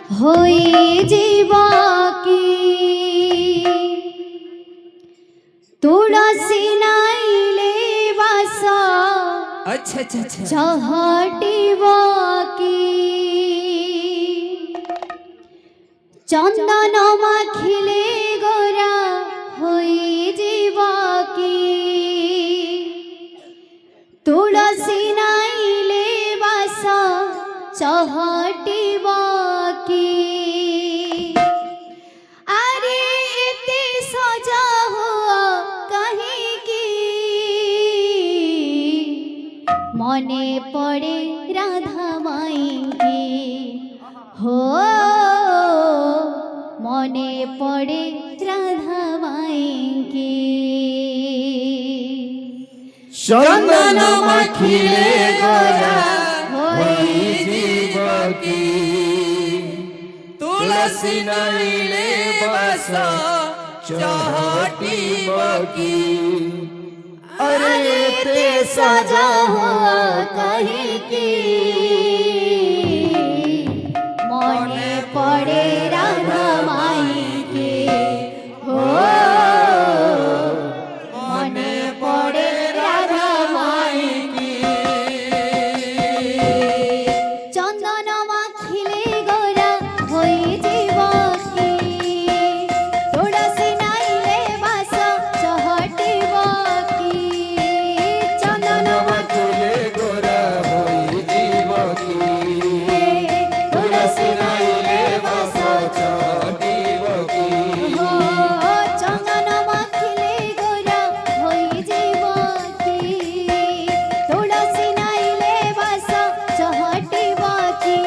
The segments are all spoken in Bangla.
হয়ে জীবাকি তুলসী নাইলে বাসা अच्छा अच्छा अच्छा চহটিবাকি চন্দন মাখিলে গোরা হয়ে জীবাকি তুলসী নাইলে বাসা চহটিবাকি আরে এতে সজা হুয়া কাহিকি মনে পড়ে রাধা মাইকে হো মনে পড়ে রাধা মাইকে চন্দন মাখিলে গোরা হই জীবকি তুলসী নাইলে বাস চহটিবকি अरे ते सजा हुआ कहीं की मने पड़े राधा माई के हो मने पड़े राधा माई की चंदन माखिले गोरा होई जीवकी तुलसी नाइले बास चहटिबकी चंदन মাখিলে গোরা হই জীবকি তুলসী নাইলে বাস চহটিবকি हो चंदन माखिले गोरा होई जीवकी तुलसी नाइले बास चहटिबकी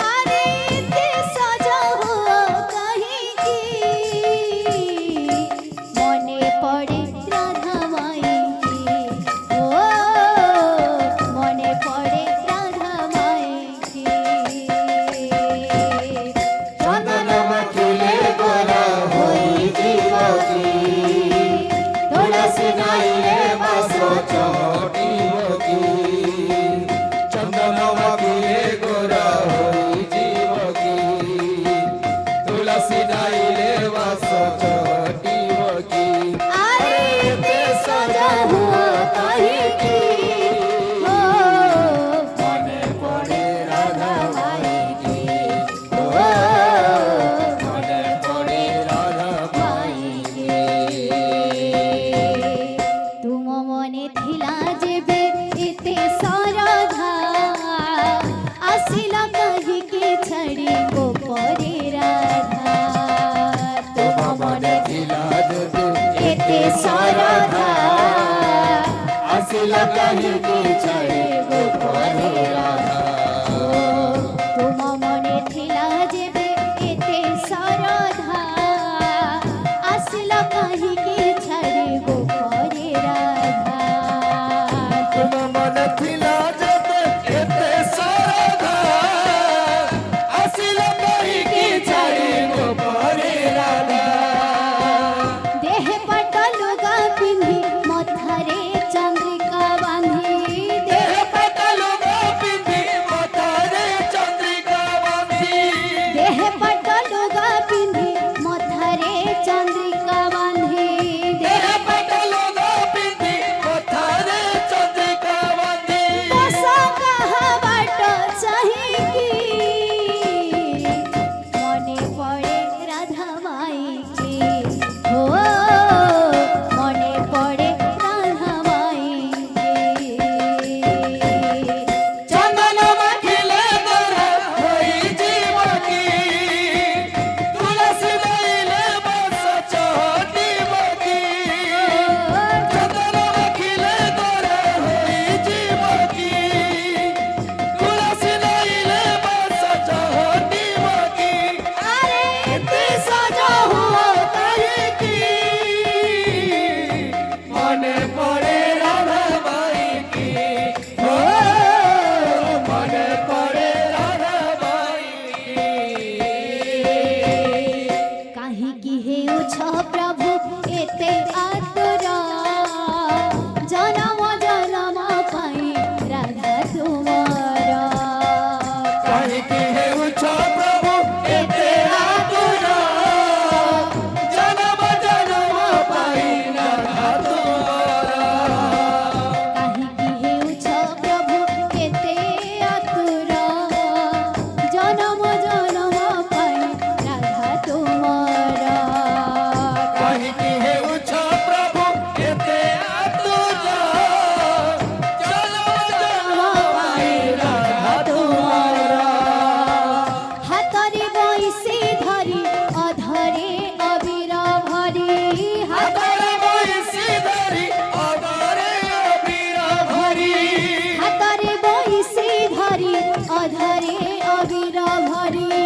अरे ते सजा हुआ कहीं की मने पड़े राधा माई की ओ मने पड़े राधा माई की চন্দন মাখিলে গোরা হই জীবকি তুলসী নাইলে বাস চহটিবকি চন্দন মাখিলে গোরা হই জীবকি তুলসী নাইলে বাস চহটিবকি अरे ते सजा हुआ कहीं की हो মনে পড়ে রাধা माई की ও মনে পড়ে রাধা माई की तुम मने थिला जेबे एते सरधा आसिला कहीं के छड़ी गोपरे राधा तुम मने ধিলা দেবে एते सरधा আসিলা কাহিনী ছাড়ে গোপনে রাধা तुम मने थिला जेबे एते सरधा आसिला कहीं के छड़ी गोपरे राधा तुम मन थिला जते एते सरधा আসিলা কাহিনী ছাড়ে গোপনে রাধা देह पटलुगा पिंधी मथारे चंद्रिका बांधी দেহ পাতালো পিঁধি মাথারে চন্দ্রিকা বাঁধি देह पटलुगा पिंधी मथारे चंद्रिका बांधी দেহ পাতালো পিঁধি মাথারে চন্দ্রিকা বাঁধি दशा कहा बाट चाहे की मने पड़े राधा माई की हो मने पड़े राधा माई की চন্দন মাখিলে গোরা হই জীবকি তুলসী নাইলে বাস চহটিবকি চন্দন মাখিলে গোরা হই জীবকি তুলসী নাইলে বাস চহটিবকি अरे এতে সজা হুয়া কাহিনী মনে পড়ে রাধা মাইকি ও মনে পড়ে রাধা মাইকি काहे की हे उछ प्रभु एते आतुरा जन्म जन्म पाई राधा तुम्हारा কাহিনী হে উচ্চ প্রভু এতে करी